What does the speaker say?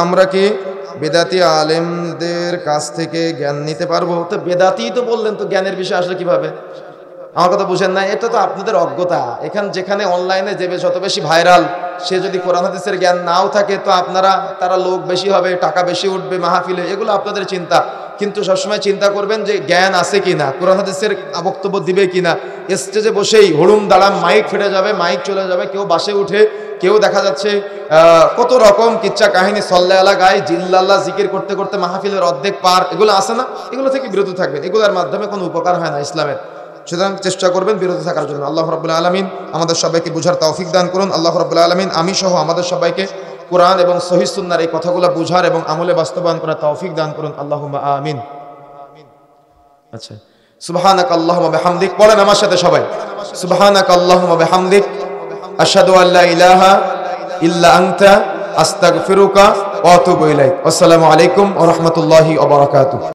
আমরা কি বেদাতি আলেমদের কাছ থেকে জ্ঞান নিতে পারবো? তো বেদাতি তো বললেন, তো জ্ঞানের বিষয় আসলে কিভাবে? আমার কথা বুঝেন না, এটা তো আপনাদের অজ্ঞতা। যেখানে অনলাইনে যে যত বেশি ভাইরাল, সে যদি কোরআন হাদিসের জ্ঞান নাও থাকে, তো তারা লোক বেশি হবে, টাকা বেশি উঠবে মাহফিলে, এগুলো আপনাদের চিন্তা। কিন্তু সবসময় চিন্তা করবেন যে জ্ঞান আছে কিনা, কোরআন হাদিসের বক্তব্য দিবে কিনা। স্টেজে বসেই হুড়ুম দাঁড়াম মাইক ফেটে যাবে, মাইক চলে যাবে, কেউ বাসে উঠে, কেউ দেখা যাচ্ছে কত রকম কিচ্ছা কাহিনী সল্লা আলা গায়ে জিল্লাল্লাহ জিকির করতে করতে মাহফিলের অর্ধেক পার, এগুলো আছে না? এগুলো থেকে বিরত থাকবেন, এগুলোর মাধ্যমে কোনো উপকার হয় না ইসলামের। সুতরাং চেষ্টা করবেন বিরত থাকার জন্য। আল্লাহ রাব্বুল আলামিন আমাদের সবাইকে বুঝার তৌফিক দান করুন। আল্লাহ রাব্বুল আলামিন আমি সহ আমাদের সবাইকে কোরআন এবং সহিহ সুন্নাহর এই কথাগুলো বুঝার এবং আমলে বাস্তবায়ন করার তৌফিক দান করুন। আল্লাহুম্মা আমিন। আচ্ছা, সুবহানাকাল্লাহুম্মা বিহামদিক পড়েন আমার সাথে সবাই। সুবহানাকাল্লাহুম্মা বিহামদিক আশহাদু আল্লা ইলাহা ইল্লা আনতা আস্তাগফিরুকা ওয়া আতুবু ইলাইক। আসসালামু আলাইকুম ওয়া রাহমাতুল্লাহি ওয়া বারাকাতুহু।